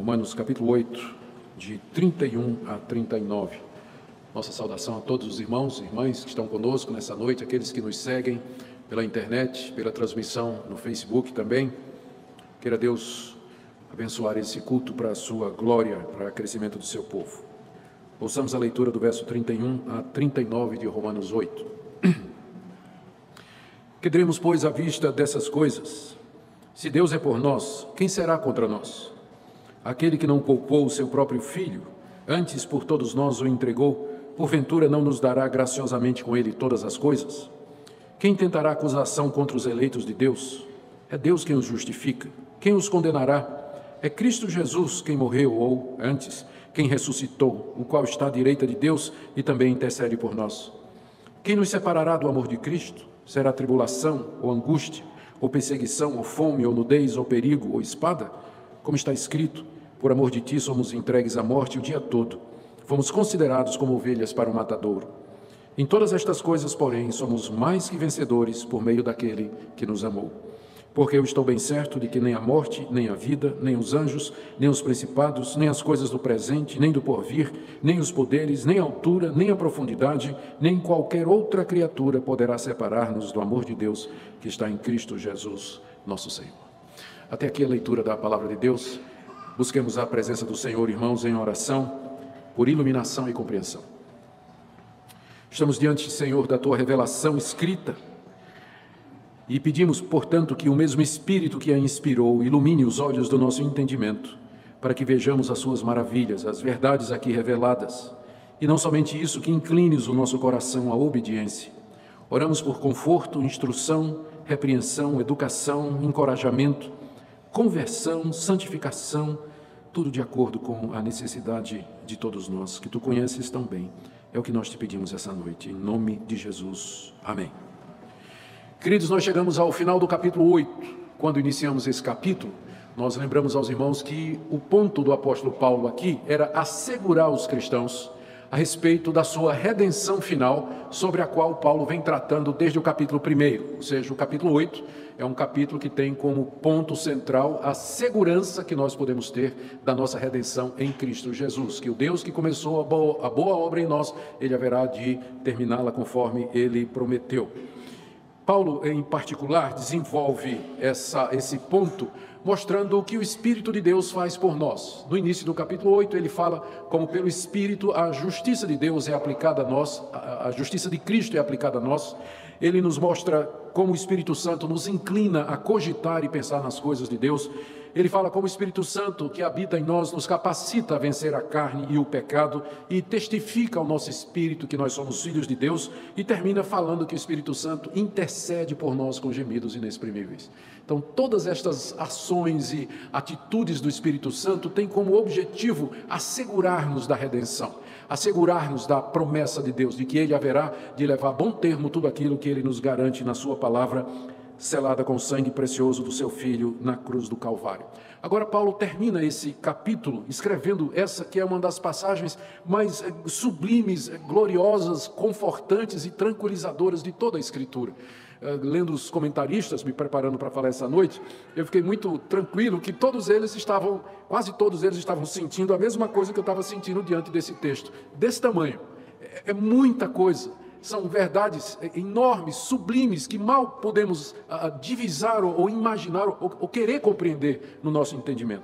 Romanos capítulo 8, de 31 a 39. Nossa saudação a todos os irmãos e irmãs que estão conosco nessa noite, aqueles que nos seguem pela internet, pela transmissão no Facebook também. Queira Deus abençoar esse culto para a sua glória, para o crescimento do seu povo. Ouçamos a leitura do verso 31 a 39 de Romanos 8. Que diremos, pois, à vista dessas coisas? Se Deus é por nós, quem será contra nós? Aquele que não poupou o seu próprio filho, antes por todos nós o entregou, porventura não nos dará graciosamente com ele todas as coisas? Quem tentará acusação contra os eleitos de Deus? É Deus quem os justifica. Quem os condenará? É Cristo Jesus quem morreu, ou, antes, quem ressuscitou, o qual está à direita de Deus e também intercede por nós. Quem nos separará do amor de Cristo? Será tribulação, ou angústia, ou perseguição, ou fome, ou nudez, ou perigo, ou espada? Como está escrito, por amor de ti somos entregues à morte o dia todo. Fomos considerados como ovelhas para o matadouro. Em todas estas coisas, porém, somos mais que vencedores por meio daquele que nos amou. Porque eu estou bem certo de que nem a morte, nem a vida, nem os anjos, nem os principados, nem as coisas do presente, nem do porvir, nem os poderes, nem a altura, nem a profundidade, nem qualquer outra criatura poderá separar-nos do amor de Deus que está em Cristo Jesus, nosso Senhor. Até aqui a leitura da palavra de Deus. Busquemos a presença do Senhor, irmãos, em oração, por iluminação e compreensão. Estamos diante, Senhor, da Tua revelação escrita e pedimos, portanto, que o mesmo Espírito que a inspirou ilumine os olhos do nosso entendimento, para que vejamos as Suas maravilhas, as verdades aqui reveladas, e não somente isso, que inclines o nosso coração à obediência. Oramos por conforto, instrução, repreensão, educação, encorajamento, conversão, santificação, tudo de acordo com a necessidade de todos nós, que Tu conheces tão bem. É o que nós te pedimos essa noite, em nome de Jesus. Amém. Queridos, nós chegamos ao final do capítulo 8. Quando iniciamos esse capítulo, nós lembramos aos irmãos que o ponto do apóstolo Paulo aqui era assegurar os cristãos a respeito da sua redenção final, sobre a qual Paulo vem tratando desde o capítulo 1, ou seja, o capítulo 8 é um capítulo que tem como ponto central a segurança que nós podemos ter da nossa redenção em Cristo Jesus, que o Deus que começou a boa obra em nós, Ele haverá de terminá-la conforme Ele prometeu. Paulo, em particular, desenvolve esse ponto, mostrando o que o Espírito de Deus faz por nós. No início do capítulo 8, ele fala como pelo Espírito a justiça de Deus é aplicada a nós, a justiça de Cristo é aplicada a nós. Ele nos mostra como o Espírito Santo nos inclina a cogitar e pensar nas coisas de Deus. Ele fala como o Espírito Santo que habita em nós nos capacita a vencer a carne e o pecado e testifica ao nosso espírito que nós somos filhos de Deus, e termina falando que o Espírito Santo intercede por nós com gemidos inexprimíveis. Então, todas estas ações e atitudes do Espírito Santo têm como objetivo assegurar-nos da redenção, assegurar-nos da promessa de Deus, de que Ele haverá de levar a bom termo tudo aquilo que Ele nos garante na sua palavra, selada com o sangue precioso do seu Filho na cruz do Calvário. Agora Paulo termina esse capítulo escrevendo essa que é uma das passagens mais sublimes, gloriosas, confortantes e tranquilizadoras de toda a Escritura. Lendo os comentaristas, me preparando para falar essa noite, eu fiquei muito tranquilo que quase todos eles estavam sentindo a mesma coisa que eu estava sentindo diante desse texto, desse tamanho. É muita coisa. São verdades enormes, sublimes, que mal podemos divisar ou imaginar ou querer compreender no nosso entendimento.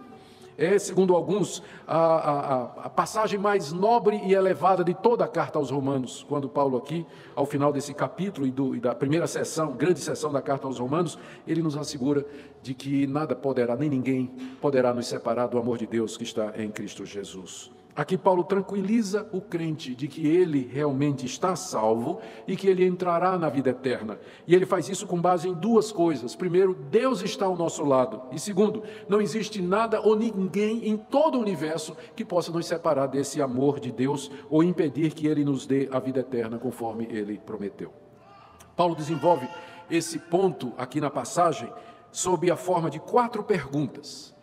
É, segundo alguns, a passagem mais nobre e elevada de toda a carta aos Romanos, quando Paulo aqui, ao final desse capítulo e da primeira sessão, grande sessão da carta aos Romanos, ele nos assegura de que nada poderá, nem ninguém poderá nos separar do amor de Deus que está em Cristo Jesus. Aqui Paulo tranquiliza o crente de que ele realmente está salvo e que ele entrará na vida eterna. E ele faz isso com base em duas coisas. Primeiro, Deus está ao nosso lado. E segundo, não existe nada ou ninguém em todo o universo que possa nos separar desse amor de Deus ou impedir que Ele nos dê a vida eterna conforme Ele prometeu. Paulo desenvolve esse ponto aqui na passagem sob a forma de quatro perguntas.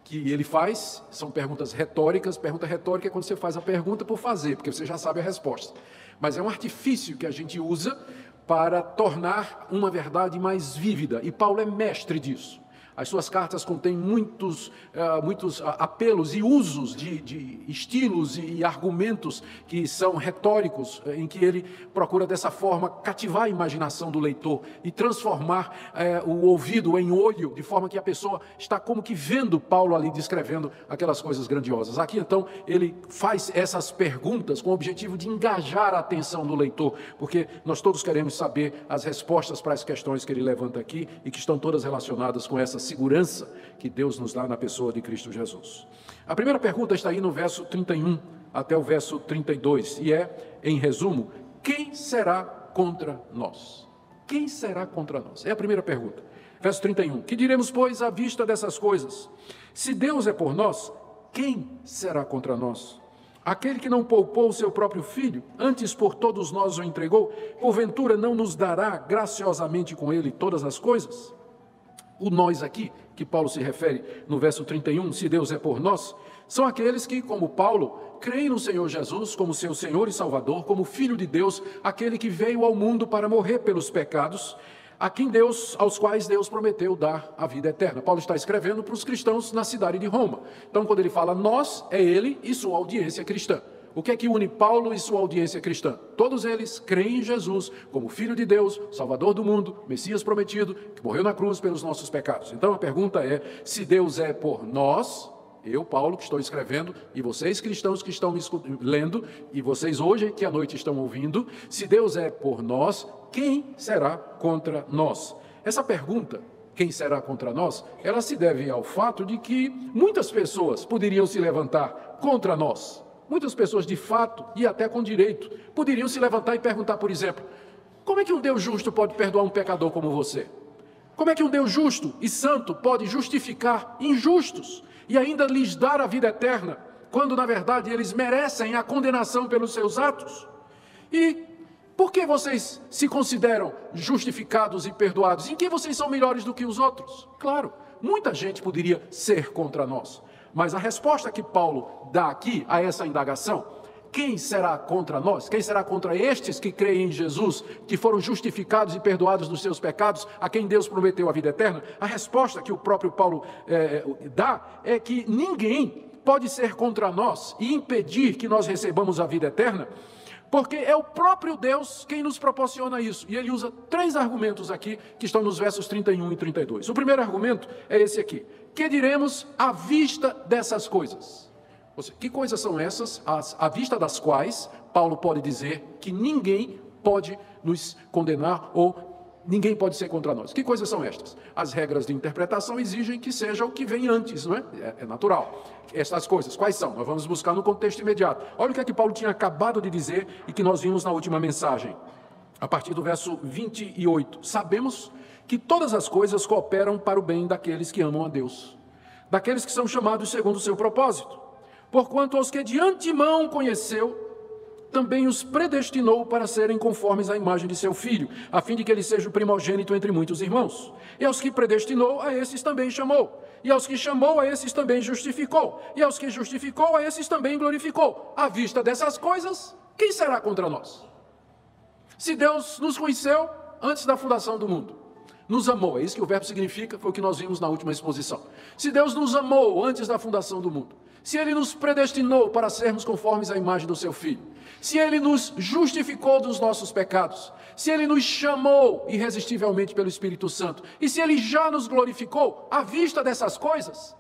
Que ele faz, são perguntas retóricas. Pergunta retórica é quando você faz a pergunta por fazer, porque você já sabe a resposta. Mas é um artifício que a gente usa para tornar uma verdade mais vívida, e Paulo é mestre disso. As suas cartas contêm muitos apelos e usos de estilos e argumentos que são retóricos, em que ele procura dessa forma cativar a imaginação do leitor e transformar o ouvido em olho, de forma que a pessoa está como que vendo Paulo ali descrevendo aquelas coisas grandiosas. Aqui então ele faz essas perguntas com o objetivo de engajar a atenção do leitor, porque nós todos queremos saber as respostas para as questões que ele levanta aqui e que estão todas relacionadas com essa segurança que Deus nos dá na pessoa de Cristo Jesus. A primeira pergunta está aí no verso 31 até o verso 32 e em resumo, quem será contra nós? Quem será contra nós? É a primeira pergunta. Verso 31. Que diremos, pois, à vista dessas coisas? Se Deus é por nós, quem será contra nós? Aquele que não poupou o seu próprio filho, antes por todos nós o entregou, porventura não nos dará graciosamente com ele todas as coisas? O nós aqui, que Paulo se refere no verso 31, se Deus é por nós, são aqueles que, como Paulo, creem no Senhor Jesus como seu Senhor e Salvador, como Filho de Deus, aquele que veio ao mundo para morrer pelos pecados, aos quais Deus prometeu dar a vida eterna. Paulo está escrevendo para os cristãos na cidade de Roma. Então, quando ele fala nós, é ele e sua audiência cristã. O que é que une Paulo e sua audiência cristã? Todos eles creem em Jesus como Filho de Deus, Salvador do mundo, Messias prometido, que morreu na cruz pelos nossos pecados. Então a pergunta é, se Deus é por nós, eu, Paulo, que estou escrevendo, e vocês cristãos que estão me lendo, e vocês hoje que à noite estão ouvindo, se Deus é por nós, quem será contra nós? Essa pergunta, quem será contra nós, ela se deve ao fato de que muitas pessoas poderiam se levantar contra nós. Muitas pessoas, de fato, e até com direito, poderiam se levantar e perguntar, por exemplo, como é que um Deus justo pode perdoar um pecador como você? Como é que um Deus justo e santo pode justificar injustos e ainda lhes dar a vida eterna, quando, na verdade, eles merecem a condenação pelos seus atos? E por que vocês se consideram justificados e perdoados? Em que vocês são melhores do que os outros? Claro, muita gente poderia ser contra nós. Mas a resposta que Paulo dá aqui a essa indagação, quem será contra nós? Quem será contra estes que creem em Jesus, que foram justificados e perdoados dos seus pecados, a quem Deus prometeu a vida eterna? A resposta que o próprio Paulo dá é que ninguém pode ser contra nós e impedir que nós recebamos a vida eterna, porque é o próprio Deus quem nos proporciona isso. E ele usa 3 argumentos aqui, que estão nos versos 31 e 32. O primeiro argumento é esse aqui. Que diremos à vista dessas coisas? Ou seja, que coisas são essas, à vista das quais Paulo pode dizer que ninguém pode nos condenar ou ninguém pode ser contra nós? Que coisas são estas? As regras de interpretação exigem que seja o que vem antes, não é? É natural. Estas coisas, quais são? Nós vamos buscar no contexto imediato. Olha o que é que Paulo tinha acabado de dizer e que nós vimos na última mensagem. A partir do verso 28. Sabemos que todas as coisas cooperam para o bem daqueles que amam a Deus, daqueles que são chamados segundo o seu propósito. Porquanto aos que de antemão conheceu, também os predestinou para serem conformes à imagem de seu Filho, a fim de que ele seja o primogênito entre muitos irmãos. E aos que predestinou, a esses também chamou. E aos que chamou, a esses também justificou. E aos que justificou, a esses também glorificou. À vista dessas coisas, quem será contra nós? Se Deus nos conheceu antes da fundação do mundo, nos amou, é isso que o verbo significa, foi o que nós vimos na última exposição. Se Deus nos amou antes da fundação do mundo, se Ele nos predestinou para sermos conformes à imagem do Seu Filho, se Ele nos justificou dos nossos pecados, se Ele nos chamou irresistivelmente pelo Espírito Santo, e se Ele já nos glorificou, à vista dessas coisas,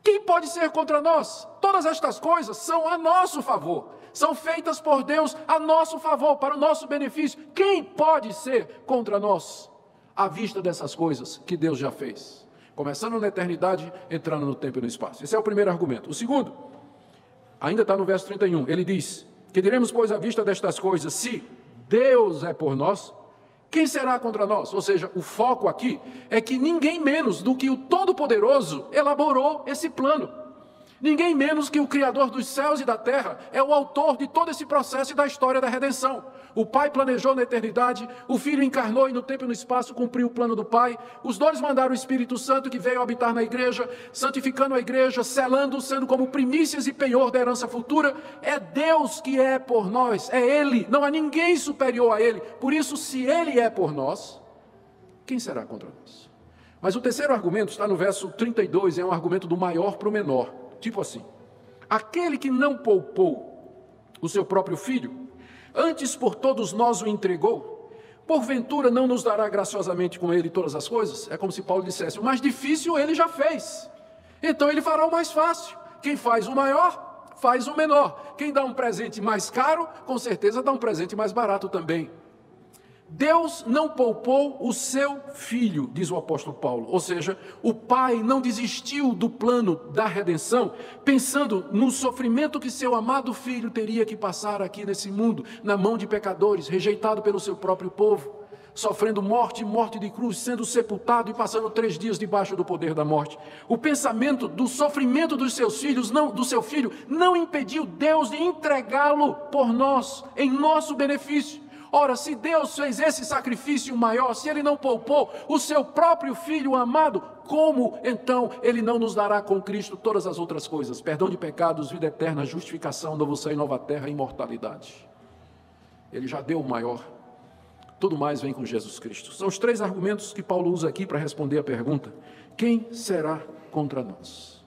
quem pode ser contra nós? Todas estas coisas são a nosso favor, são feitas por Deus a nosso favor, para o nosso benefício. Quem pode ser contra nós à vista dessas coisas que Deus já fez? Começando na eternidade, entrando no tempo e no espaço. Esse é o primeiro argumento. O segundo, ainda está no verso 31, ele diz, que diremos, pois, à vista destas coisas, se Deus é por nós, quem será contra nós? Ou seja, o foco aqui é que ninguém menos do que o Todo-Poderoso elaborou esse plano. Ninguém menos que o Criador dos céus e da terra é o autor de todo esse processo e da história da redenção. O Pai planejou na eternidade, o Filho encarnou e no tempo e no espaço cumpriu o plano do Pai. Os dois mandaram o Espírito Santo que veio habitar na igreja, santificando a igreja, selando, sendo como primícias e penhor da herança futura. É Deus que é por nós, é Ele, não há ninguém superior a Ele. Por isso, se Ele é por nós, quem será contra nós? Mas o terceiro argumento está no verso 32, é um argumento do maior para o menor. Tipo assim: aquele que não poupou o seu próprio filho, antes por todos nós o entregou, porventura não nos dará graciosamente com ele todas as coisas? É como se Paulo dissesse: o mais difícil ele já fez, então ele fará o mais fácil. Quem faz o maior, faz o menor. Quem dá um presente mais caro, com certeza dá um presente mais barato também. Deus não poupou o seu filho, diz o apóstolo Paulo. Ou seja, o pai não desistiu do plano da redenção, pensando no sofrimento que seu amado filho teria que passar aqui nesse mundo, na mão de pecadores, rejeitado pelo seu próprio povo, sofrendo morte de cruz, sendo sepultado e passando 3 dias debaixo do poder da morte. O pensamento do sofrimento dos seus filhos, do seu filho, não impediu Deus de entregá-lo por nós, em nosso benefício. Ora, se Deus fez esse sacrifício maior, se Ele não poupou o seu próprio Filho amado, como então Ele não nos dará com Cristo todas as outras coisas? Perdão de pecados, vida eterna, justificação, novo céu e nova terra, imortalidade. Ele já deu o maior. Tudo mais vem com Jesus Cristo. São os 3 argumentos que Paulo usa aqui para responder a pergunta: quem será contra nós?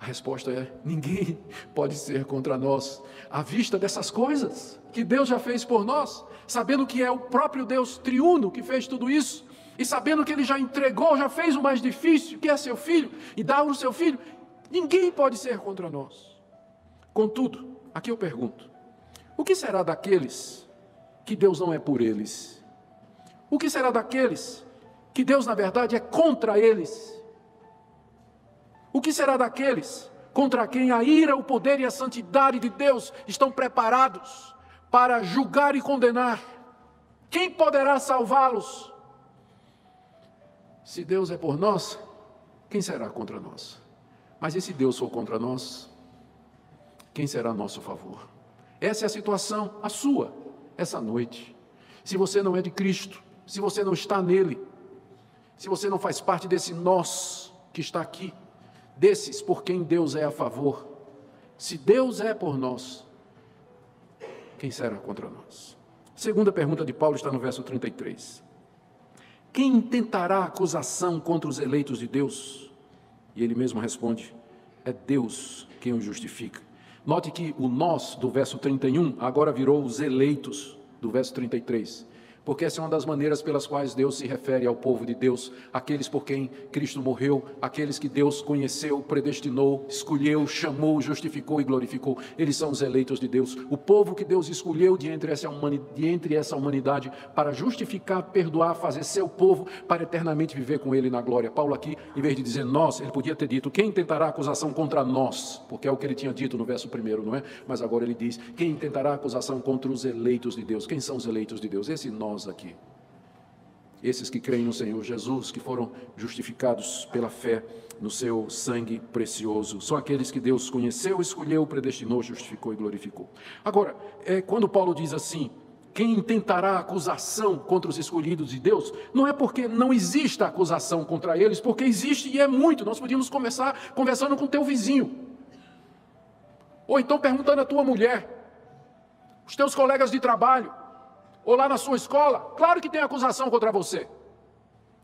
A resposta é: ninguém pode ser contra nós, à vista dessas coisas que Deus já fez por nós, sabendo que é o próprio Deus triuno que fez tudo isso, e sabendo que Ele já entregou, já fez o mais difícil, que é seu Filho, e dá o seu Filho. Ninguém pode ser contra nós. Contudo, aqui eu pergunto: o que será daqueles que Deus não é por eles? O que será daqueles que Deus, na verdade, é contra eles? O que será daqueles contra quem a ira, o poder e a santidade de Deus estão preparados para julgar e condenar? Quem poderá salvá-los? Se Deus é por nós, quem será contra nós? Mas e se Deus for contra nós, quem será a nosso favor? Essa é a situação, a sua, essa noite. Se você não é de Cristo, se você não está nele, se você não faz parte desse nós que está aqui, desses por quem Deus é a favor, se Deus é por nós, quem será contra nós? Segunda pergunta de Paulo está no verso 33. Quem intentará acusação contra os eleitos de Deus? E ele mesmo responde: é Deus quem os justifica. Note que o nós do verso 31 agora virou os eleitos do verso 33. Porque essa é uma das maneiras pelas quais Deus se refere ao povo de Deus, aqueles por quem Cristo morreu, aqueles que Deus conheceu, predestinou, escolheu, chamou, justificou e glorificou. Eles são os eleitos de Deus, o povo que Deus escolheu de entre essa humanidade para justificar, perdoar, fazer seu povo, para eternamente viver com Ele na glória. Paulo aqui, em vez de dizer nós, ele podia ter dito: quem tentará acusação contra nós? Porque é o que ele tinha dito no verso 1, não é? Mas agora ele diz: quem tentará acusação contra os eleitos de Deus? Quem são os eleitos de Deus? Esse nós aqui, esses que creem no Senhor Jesus, que foram justificados pela fé no seu sangue precioso, são aqueles que Deus conheceu, escolheu, predestinou, justificou e glorificou. Agora, quando Paulo diz assim: quem intentará acusação contra os escolhidos de Deus, não é porque não exista acusação contra eles, porque existe e é muito. Nós podíamos começar conversando com o teu vizinho, ou então perguntando à tua mulher, os teus colegas de trabalho, ou lá na sua escola. Claro que tem acusação contra você.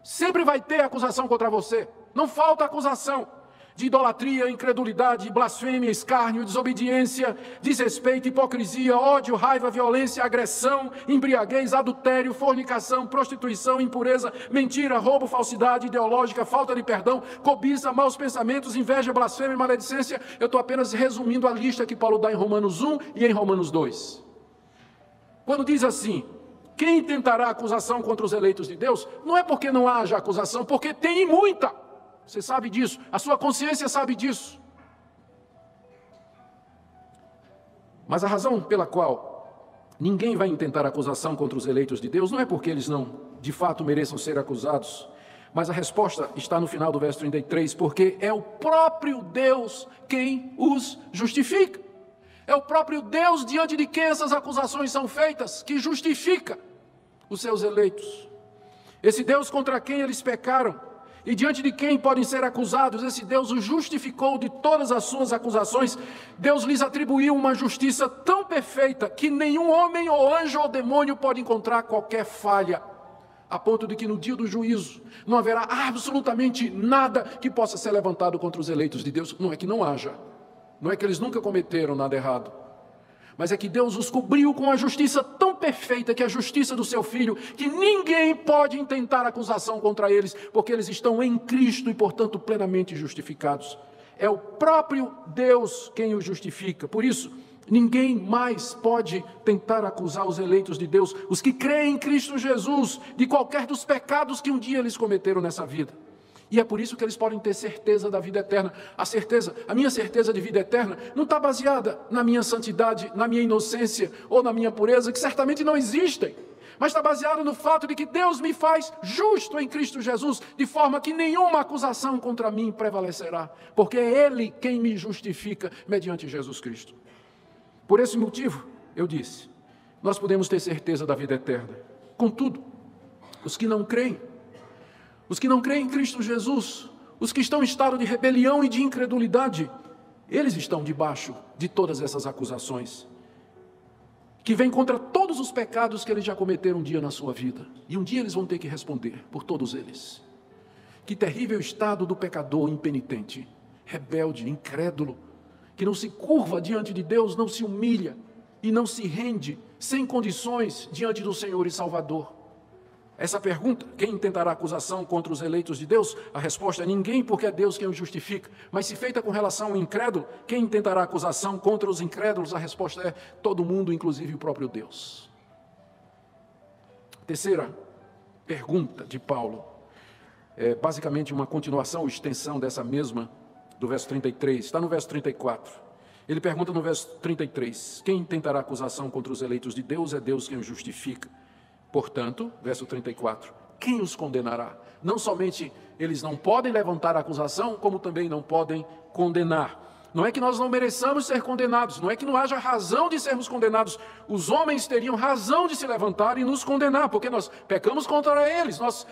Sempre vai ter acusação contra você. Não falta acusação de idolatria, incredulidade, blasfêmia, escárnio, desobediência, desrespeito, hipocrisia, ódio, raiva, violência, agressão, embriaguez, adultério, fornicação, prostituição, impureza, mentira, roubo, falsidade ideológica, falta de perdão, cobiça, maus pensamentos, inveja, blasfêmia, maledicência. Eu estou apenas resumindo a lista que Paulo dá em Romanos 1 e em Romanos 2. Quando diz assim: quem tentará acusação contra os eleitos de Deus? Não é porque não haja acusação, porque tem muita. Você sabe disso, a sua consciência sabe disso. Mas a razão pela qual ninguém vai intentar acusação contra os eleitos de Deus não é porque eles não, de fato, mereçam ser acusados. Mas a resposta está no final do verso 33, porque é o próprio Deus quem os justifica. É o próprio Deus diante de quem essas acusações são feitas, que justifica os seus eleitos. Esse Deus contra quem eles pecaram e diante de quem podem ser acusados, esse Deus os justificou de todas as suas acusações. Deus lhes atribuiu uma justiça tão perfeita que nenhum homem ou anjo ou demônio pode encontrar qualquer falha. a ponto de que no dia do juízo não haverá absolutamente nada que possa ser levantado contra os eleitos de Deus. Não é que não haja, não é que eles nunca cometeram nada errado, mas é que Deus os cobriu com a justiça tão perfeita, que é a justiça do seu Filho, que ninguém pode intentar acusação contra eles, porque eles estão em Cristo e, portanto, plenamente justificados. É o próprio Deus quem os justifica. Por isso, ninguém mais pode tentar acusar os eleitos de Deus, os que creem em Cristo Jesus, de qualquer dos pecados que um dia eles cometeram nessa vida. E é por isso que eles podem ter certeza da vida eterna. A minha certeza de vida eterna não está baseada na minha santidade, na minha inocência ou na minha pureza, que certamente não existem. Mas está baseada no fato de que Deus me faz justo em Cristo Jesus, de forma que nenhuma acusação contra mim prevalecerá, porque é Ele quem me justifica mediante Jesus Cristo. Por esse motivo, eu disse, nós podemos ter certeza da vida eterna. Contudo, os que não creem em Cristo Jesus, os que estão em estado de rebelião e de incredulidade, eles estão debaixo de todas essas acusações, que vêm contra todos os pecados que eles já cometeram um dia na sua vida. E um dia eles vão ter que responder por todos eles. Que terrível estado do pecador impenitente, rebelde, incrédulo, que não se curva diante de Deus, não se humilha e não se rende sem condições diante do Senhor e Salvador. Essa pergunta, quem intentará acusação contra os eleitos de Deus? A resposta é ninguém, porque é Deus quem os justifica. Mas se feita com relação ao incrédulo, quem intentará acusação contra os incrédulos? A resposta é todo mundo, inclusive o próprio Deus. Terceira pergunta de Paulo, é basicamente uma continuação ou extensão dessa mesma, do verso 33, está no verso 34. Ele pergunta no verso 33, quem intentará acusação contra os eleitos de Deus? É Deus quem os justifica. Portanto, verso 34, quem os condenará? Não somente eles não podem levantar a acusação, como também não podem condenar. Não é que nós não mereçamos ser condenados, não é que não haja razão de sermos condenados. Os homens teriam razão de se levantar e nos condenar, porque nós pecamos contra eles, nós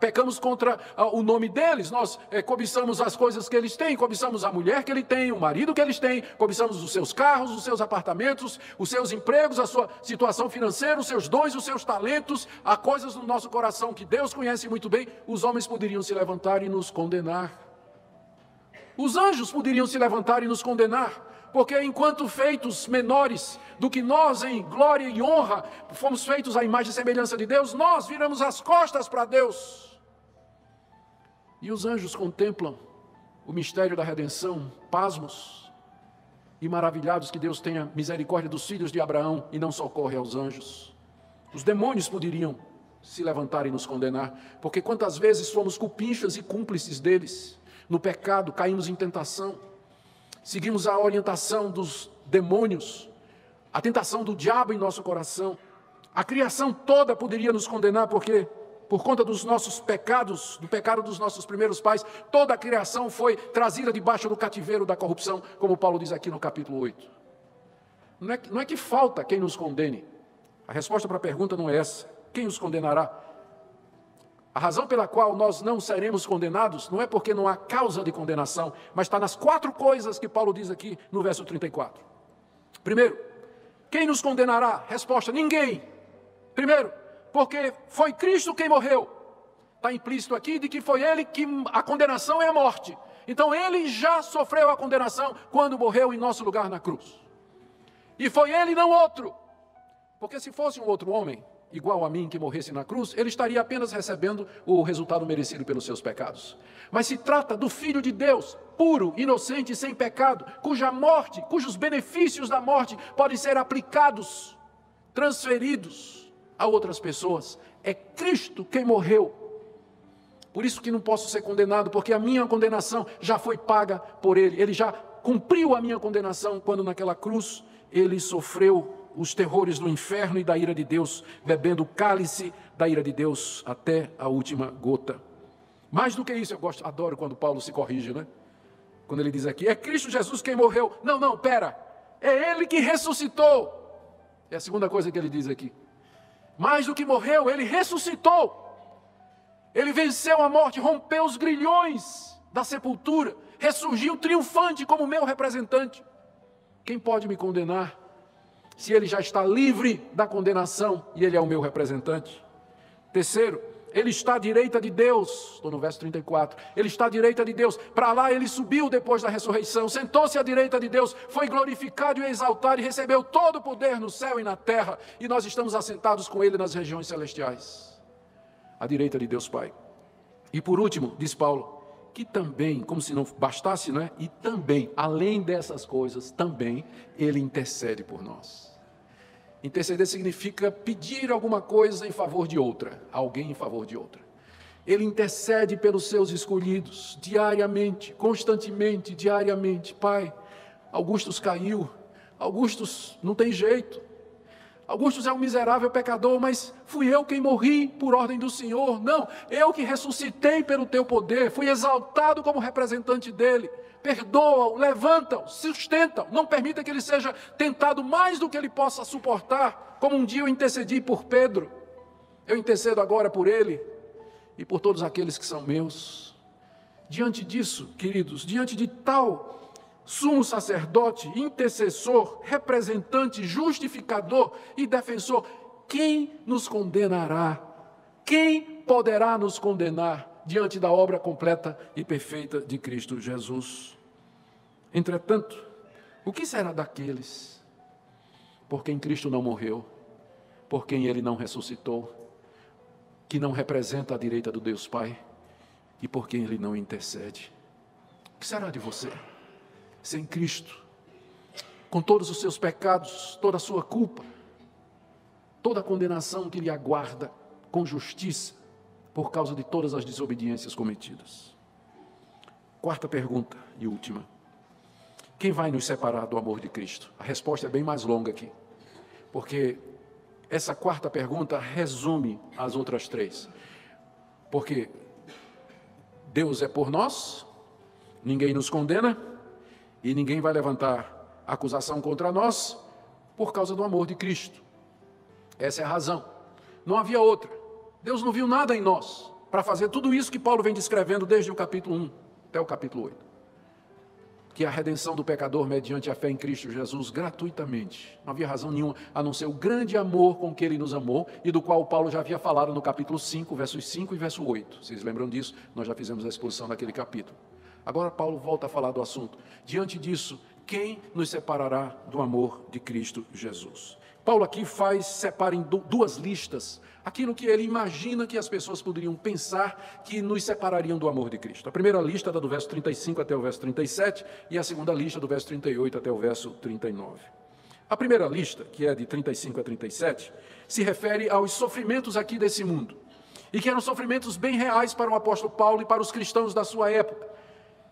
pecamos contra o nome deles, nós cobiçamos as coisas que eles têm, cobiçamos a mulher que ele tem, o marido que eles têm, cobiçamos os seus carros, os seus apartamentos, os seus empregos, a sua situação financeira, os seus dons, os seus talentos, há coisas no nosso coração que Deus conhece muito bem. Os homens poderiam se levantar e nos condenar. Os anjos poderiam se levantar e nos condenar, porque enquanto feitos menores do que nós em glória e honra, fomos feitos à imagem e semelhança de Deus, nós viramos as costas para Deus. E os anjos contemplam o mistério da redenção, pasmos e maravilhados que Deus tenha misericórdia dos filhos de Abraão e não socorre aos anjos. Os demônios poderiam se levantar e nos condenar, porque quantas vezes fomos cupinchas e cúmplices deles. No pecado, caímos em tentação, seguimos a orientação dos demônios, a tentação do diabo em nosso coração. A criação toda poderia nos condenar, porque por conta dos nossos pecados, do pecado dos nossos primeiros pais, toda a criação foi trazida debaixo do cativeiro da corrupção, como Paulo diz aqui no capítulo 8. Não é que falta quem nos condene. A resposta para a pergunta não é essa. Quem os condenará? A razão pela qual nós não seremos condenados não é porque não há causa de condenação, mas está nas 4 coisas que Paulo diz aqui no verso 34. Primeiro, quem nos condenará? Resposta, ninguém. Primeiro, porque foi Cristo quem morreu. Está implícito aqui de que foi Ele que a condenação é a morte. Então Ele já sofreu a condenação quando morreu em nosso lugar na cruz. E foi Ele, não outro. Porque se fosse um outro homem, igual a mim, que morresse na cruz, ele estaria apenas recebendo o resultado merecido pelos seus pecados. Mas se trata do Filho de Deus, puro, inocente e sem pecado, cuja morte, cujos benefícios da morte podem ser aplicados, transferidos a outras pessoas. É Cristo quem morreu. Por isso que não posso ser condenado, porque a minha condenação já foi paga por Ele. Ele já cumpriu a minha condenação quando naquela cruz Ele sofreu os terrores do inferno e da ira de Deus, bebendo o cálice da ira de Deus até a última gota. Mais do que isso, adoro quando Paulo se corrige, né? Quando ele diz aqui, é Cristo Jesus quem morreu. Não, pera, é Ele que ressuscitou. É a segunda coisa que ele diz aqui. Mais do que morreu, Ele ressuscitou. Ele venceu a morte, rompeu os grilhões da sepultura, ressurgiu triunfante como meu representante. Quem pode me condenar? Se Ele já está livre da condenação e Ele é o meu representante. Terceiro, ele está à direita de Deus. Estou no verso 34. Ele está à direita de Deus. Para lá ele subiu depois da ressurreição. Sentou-se à direita de Deus. Foi glorificado e exaltado e recebeu todo o poder no céu e na terra. E nós estamos assentados com ele nas regiões celestiais. À direita de Deus Pai. E por último, diz Paulo, que também, como se não bastasse, não é? E também, além dessas coisas, também ele intercede por nós. Interceder significa pedir alguma coisa em favor de outra, alguém em favor de outra. Ele intercede pelos seus escolhidos, diariamente, constantemente, diariamente. Pai, Augustus caiu, Augustus não tem jeito. Augustus é um miserável pecador, mas fui eu quem morri por ordem do Senhor. Não, eu que ressuscitei pelo teu poder, fui exaltado como representante dele. Perdoa-o, levanta-o, sustenta-o, não permita que ele seja tentado mais do que ele possa suportar, como um dia eu intercedi por Pedro. Eu intercedo agora por ele e por todos aqueles que são meus. Diante disso, queridos, diante de tal sumo sacerdote, intercessor, representante, justificador e defensor, quem nos condenará? Quem poderá nos condenar diante da obra completa e perfeita de Cristo Jesus? Entretanto, o que será daqueles por quem Cristo não morreu, por quem Ele não ressuscitou, que não representa a direita do Deus Pai e por quem Ele não intercede? O que será de você? Sem Cristo, com todos os seus pecados, toda a sua culpa, toda a condenação que lhe aguarda com justiça, por causa de todas as desobediências cometidas. Quarta pergunta e última. Quem vai nos separar do amor de Cristo? A resposta é bem mais longa aqui, porque essa quarta pergunta resume as outras três. Porque Deus é por nós, ninguém nos condena, e ninguém vai levantar acusação contra nós por causa do amor de Cristo. Essa é a razão. Não havia outra. Deus não viu nada em nós para fazer tudo isso que Paulo vem descrevendo desde o capítulo 1 até o capítulo 8. Que é a redenção do pecador mediante a fé em Cristo Jesus gratuitamente. Não havia razão nenhuma a não ser o grande amor com que Ele nos amou e do qual Paulo já havia falado no capítulo 5, versos 5 e verso 8. Vocês lembram disso? Nós já fizemos a exposição daquele capítulo. Agora Paulo volta a falar do assunto. Diante disso, quem nos separará do amor de Cristo Jesus? Paulo aqui separa em duas listas aquilo que ele imagina que as pessoas poderiam pensar que nos separariam do amor de Cristo. A primeira lista está do verso 35 até o verso 37 e a segunda lista do verso 38 até o verso 39. A primeira lista, que é de 35 a 37, se refere aos sofrimentos aqui desse mundo, e que eram sofrimentos bem reais para o apóstolo Paulo e para os cristãos da sua época,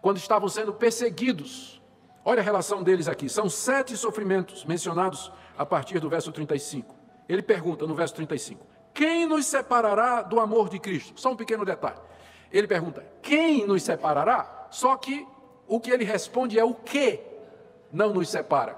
quando estavam sendo perseguidos. Olha a relação deles aqui. São 7 sofrimentos mencionados a partir do verso 35. Ele pergunta no verso 35, quem nos separará do amor de Cristo? Só um pequeno detalhe. Ele pergunta, quem nos separará? Só que o que ele responde é o que não nos separa.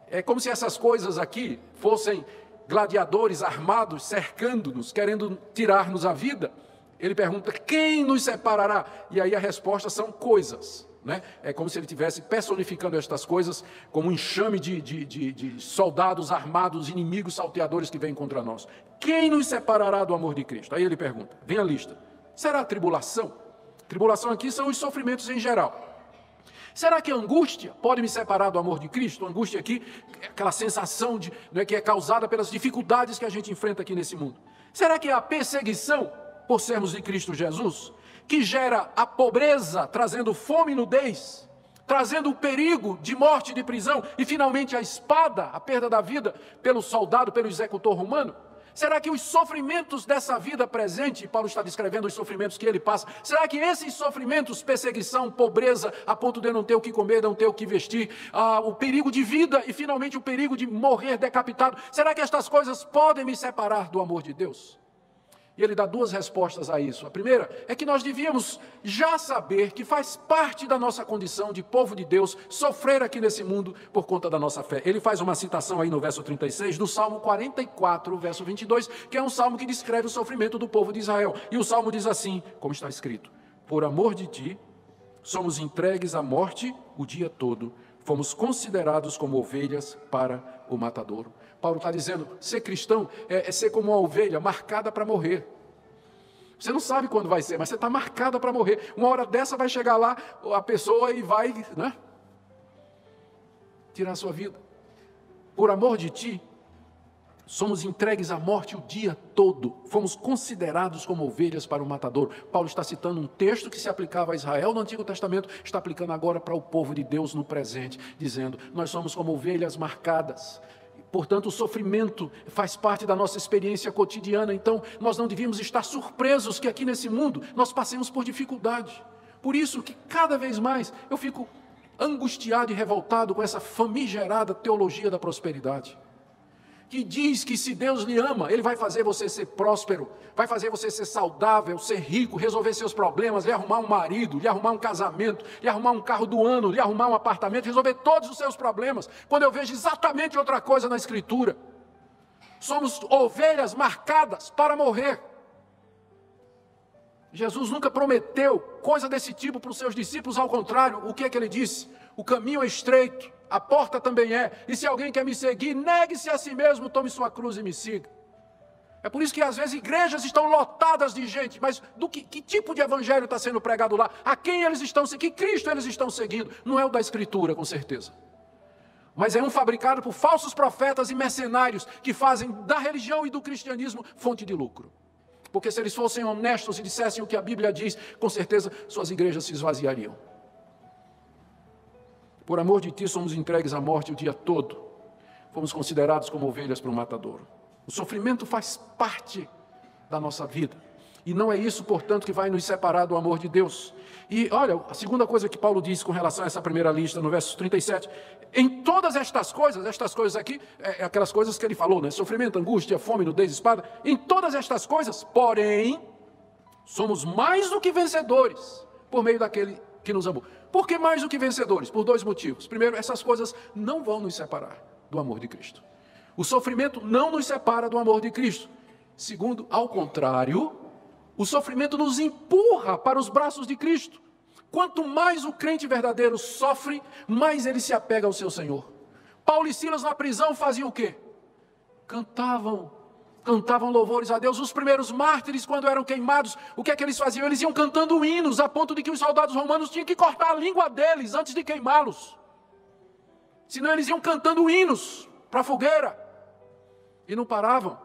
É como se essas coisas aqui fossem gladiadores armados, cercando-nos, querendo tirar-nos a vida. Ele pergunta, quem nos separará? E aí a resposta são coisas, né? É como se ele estivesse personificando estas coisas como um enxame de soldados armados, inimigos salteadores que vêm contra nós. Quem nos separará do amor de Cristo? Aí ele pergunta, vem a lista. Será a tribulação? Tribulação aqui são os sofrimentos em geral. Será que a angústia pode me separar do amor de Cristo? A angústia aqui é aquela sensação que é causada pelas dificuldades que a gente enfrenta aqui nesse mundo. Será que é a perseguição por sermos de Cristo Jesus, que gera a pobreza, trazendo fome e nudez, trazendo o perigo de morte e de prisão, e finalmente a espada, a perda da vida pelo soldado, pelo executor romano? Será que os sofrimentos dessa vida presente, Paulo está descrevendo os sofrimentos que ele passa, será que esses sofrimentos, perseguição, pobreza, a ponto de não ter o que comer, não ter o que vestir, o perigo de vida e finalmente o perigo de morrer decapitado, será que estas coisas podem me separar do amor de Deus? E ele dá 2 respostas a isso. A primeira é que nós devíamos já saber que faz parte da nossa condição de povo de Deus sofrer aqui nesse mundo por conta da nossa fé. Ele faz uma citação aí no verso 36 do Salmo 44, verso 22, que é um salmo que descreve o sofrimento do povo de Israel. E o salmo diz assim, como está escrito, por amor de ti, somos entregues à morte o dia todo, fomos considerados como ovelhas para o matadouro. Paulo está dizendo, ser cristão é ser como uma ovelha marcada para morrer. Você não sabe quando vai ser, mas você está marcada para morrer. Uma hora dessa vai chegar lá a pessoa e vai, né, tirar a sua vida. Por amor de ti, somos entregues à morte o dia todo. Fomos considerados como ovelhas para o matador. Paulo está citando um texto que se aplicava a Israel no Antigo Testamento, está aplicando agora para o povo de Deus no presente, dizendo, nós somos como ovelhas marcadas. Portanto, o sofrimento faz parte da nossa experiência cotidiana. Então, nós não devíamos estar surpresos que aqui nesse mundo nós passemos por dificuldade. Por isso que cada vez mais eu fico angustiado e revoltado com essa famigerada teologia da prosperidade, que diz que se Deus lhe ama, Ele vai fazer você ser próspero, vai fazer você ser saudável, ser rico, resolver seus problemas, lhe arrumar um marido, lhe arrumar um casamento, lhe arrumar um carro do ano, lhe arrumar um apartamento, resolver todos os seus problemas, quando eu vejo exatamente outra coisa na Escritura. Somos ovelhas marcadas para morrer. Jesus nunca prometeu coisa desse tipo para os seus discípulos, ao contrário, o que é que Ele disse? O caminho é estreito, a porta também é, e se alguém quer me seguir, negue-se a si mesmo, tome sua cruz e me siga. É por isso que às vezes igrejas estão lotadas de gente, mas que tipo de evangelho está sendo pregado lá? A quem eles estão seguindo? Que Cristo eles estão seguindo? Não é o da Escritura, com certeza. Mas é um fabricado por falsos profetas e mercenários que fazem da religião e do cristianismo fonte de lucro. Porque se eles fossem honestos e dissessem o que a Bíblia diz, com certeza suas igrejas se esvaziariam. Por amor de ti, somos entregues à morte o dia todo. Fomos considerados como ovelhas para o matadouro. O sofrimento faz parte da nossa vida. E não é isso, portanto, que vai nos separar do amor de Deus. E olha, a segunda coisa que Paulo diz com relação a essa primeira lista, no verso 37, em todas estas coisas aqui, aquelas coisas que ele falou, né? Sofrimento, angústia, fome, nudez, espada, em todas estas coisas, porém, somos mais do que vencedores, por meio daquele que nos amou. Por que mais do que vencedores? Por dois motivos. Primeiro, essas coisas não vão nos separar do amor de Cristo. O sofrimento não nos separa do amor de Cristo. Segundo, ao contrário, o sofrimento nos empurra para os braços de Cristo. Quanto mais o crente verdadeiro sofre, mais ele se apega ao seu Senhor. Paulo e Silas na prisão faziam o quê? Cantavam louvores a Deus. Os primeiros mártires, quando eram queimados, o que é que eles faziam? Eles iam cantando hinos, a ponto de que os soldados romanos tinham que cortar a língua deles antes de queimá-los. Senão eles iam cantando hinos para a fogueira. E não paravam.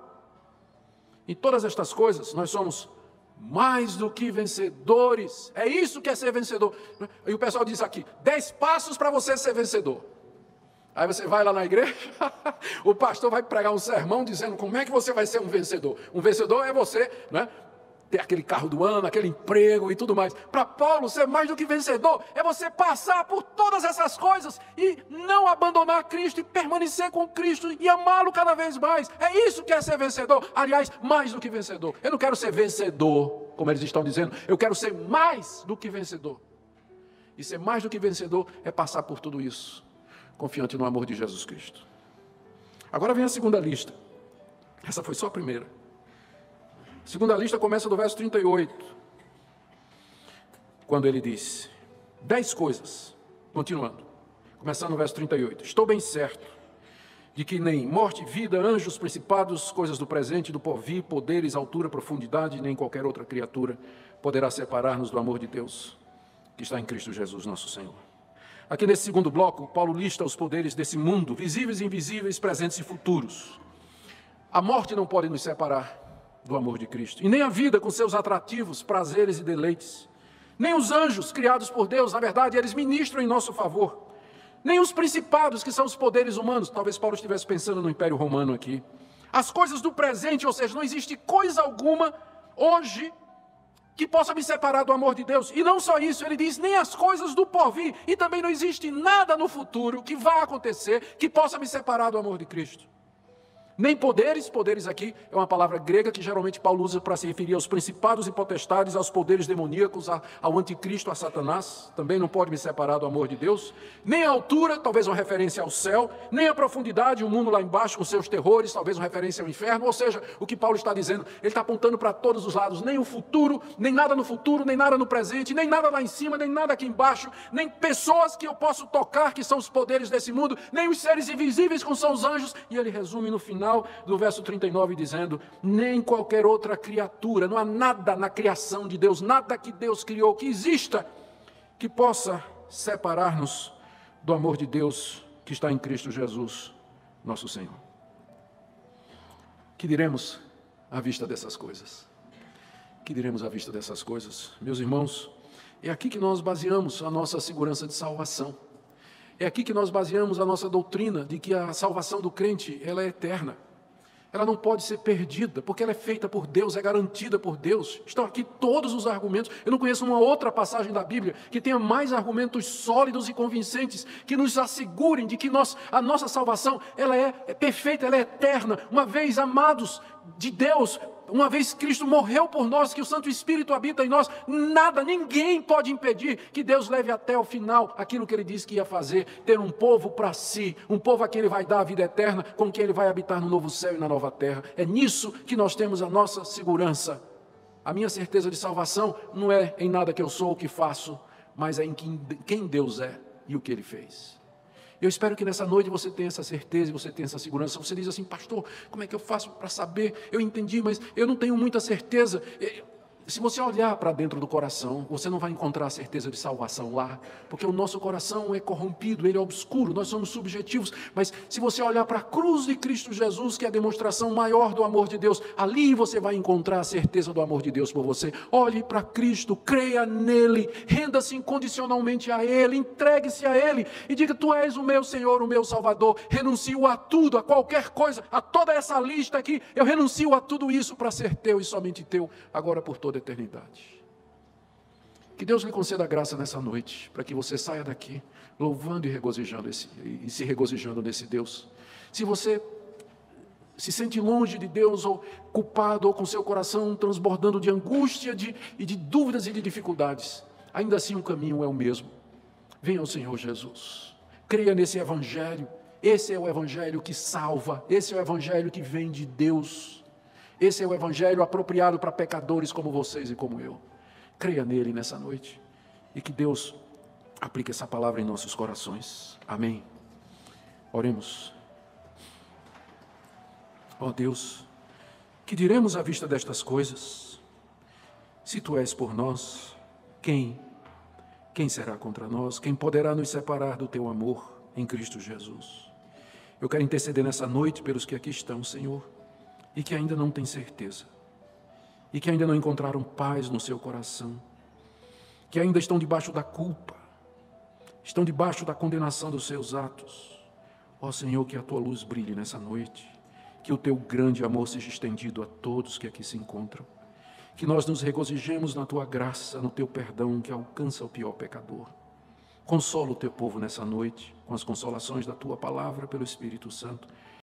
Em todas estas coisas, nós somos mais do que vencedores. É isso que é ser vencedor. E o pessoal diz aqui, 10 passos para você ser vencedor. Aí você vai lá na igreja, o pastor vai pregar um sermão dizendo como é que você vai ser um vencedor. Um vencedor é você, né, ter aquele carro do ano, aquele emprego e tudo mais. Para Paulo, ser mais do que vencedor é você passar por todas essas coisas e não abandonar Cristo e permanecer com Cristo e amá-lo cada vez mais. É isso que é ser vencedor. Aliás, mais do que vencedor. Eu não quero ser vencedor, como eles estão dizendo. Eu quero ser mais do que vencedor. E ser mais do que vencedor é passar por tudo isso, confiante no amor de Jesus Cristo. Agora vem a segunda lista. Essa foi só a primeira. A segunda lista começa do verso 38, quando ele diz, 10 coisas, continuando, começando no verso 38. Estou bem certo de que nem morte, vida, anjos, principados, coisas do presente e do porvir, poderes, altura, profundidade, nem qualquer outra criatura poderá separar-nos do amor de Deus, que está em Cristo Jesus, nosso Senhor. Aqui nesse segundo bloco, Paulo lista os poderes desse mundo, visíveis e invisíveis, presentes e futuros. A morte não pode nos separar do amor de Cristo, e nem a vida com seus atrativos, prazeres e deleites, nem os anjos criados por Deus, na verdade, eles ministram em nosso favor, nem os principados, que são os poderes humanos. Talvez Paulo estivesse pensando no Império Romano aqui. As coisas do presente, ou seja, não existe coisa alguma hoje que possa me separar do amor de Deus. E não só isso, ele diz, nem as coisas do porvir, e também não existe nada no futuro que vá acontecer que possa me separar do amor de Cristo. Nem poderes aqui é uma palavra grega que geralmente Paulo usa para se referir aos principados e potestades, aos poderes demoníacos, ao anticristo, a Satanás, também não pode me separar do amor de Deus. Nem a altura, talvez uma referência ao céu, nem a profundidade, o mundo lá embaixo com seus terrores, talvez uma referência ao inferno. Ou seja, o que Paulo está dizendo, ele está apontando para todos os lados, nem o futuro, nem nada no futuro, nem nada no presente, nem nada lá em cima, nem nada aqui embaixo, nem pessoas que eu posso tocar, que são os poderes desse mundo, nem os seres invisíveis, como são os anjos. E ele resume no final final do verso 39, dizendo: nem qualquer outra criatura, não há nada na criação de Deus, nada que Deus criou, que exista, que possa separar-nos do amor de Deus que está em Cristo Jesus, nosso Senhor. Que diremos à vista dessas coisas? Que diremos à vista dessas coisas? Meus irmãos, é aqui que nós baseamos a nossa segurança de salvação. É aqui que nós baseamos a nossa doutrina de que a salvação do crente, ela é eterna. Ela não pode ser perdida, porque ela é feita por Deus, é garantida por Deus. Estão aqui todos os argumentos. Eu não conheço uma outra passagem da Bíblia que tenha mais argumentos sólidos e convincentes, que nos assegurem de que a nossa salvação, ela é perfeita, ela é eterna. Uma vez amados de Deus, uma vez Cristo morreu por nós, que o Santo Espírito habita em nós, nada, ninguém pode impedir que Deus leve até o final aquilo que Ele disse que ia fazer, ter um povo para si, um povo a quem Ele vai dar a vida eterna, com quem Ele vai habitar no novo céu e na nova terra. É nisso que nós temos a nossa segurança. A minha certeza de salvação não é em nada que eu sou ou que faço, mas é em quem Deus é e o que Ele fez. Eu espero que nessa noite você tenha essa certeza e você tenha essa segurança. Você diz assim: pastor, como é que eu faço para saber? Eu entendi, mas eu não tenho muita certeza. Se você olhar para dentro do coração, você não vai encontrar a certeza de salvação lá, porque o nosso coração é corrompido, ele é obscuro, nós somos subjetivos. Mas se você olhar para a cruz de Cristo Jesus, que é a demonstração maior do amor de Deus, ali você vai encontrar a certeza do amor de Deus por você. Olhe para Cristo, creia nele, renda-se incondicionalmente a Ele, entregue-se a Ele e diga: tu és o meu Senhor, o meu Salvador. Renuncio a tudo, a qualquer coisa, a toda essa lista aqui, eu renuncio a tudo isso para ser teu e somente teu, agora por toda a eternidade. Que Deus lhe conceda a graça nessa noite, para que você saia daqui louvando e se regozijando nesse Deus. Se você se sente longe de Deus, ou culpado, ou com seu coração transbordando de angústia e de dúvidas e de dificuldades, ainda assim o caminho é o mesmo. Venha ao Senhor Jesus, creia nesse Evangelho. Esse é o Evangelho que salva, esse é o Evangelho que vem de Deus. Esse é o Evangelho apropriado para pecadores como vocês e como eu. Creia nele nessa noite e que Deus aplique essa palavra em nossos corações. Amém. Oremos. Ó Deus, que diremos à vista destas coisas? Se tu és por nós, quem será contra nós? Quem poderá nos separar do teu amor em Cristo Jesus? Eu quero interceder nessa noite pelos que aqui estão, Senhor, e que ainda não têm certeza, e que ainda não encontraram paz no seu coração, que ainda estão debaixo da culpa, estão debaixo da condenação dos seus atos. Ó Senhor, que a tua luz brilhe nessa noite, que o teu grande amor seja estendido a todos que aqui se encontram, que nós nos regozijemos na tua graça, no teu perdão que alcança o pior pecador. Consola o teu povo nessa noite com as consolações da tua palavra pelo Espírito Santo,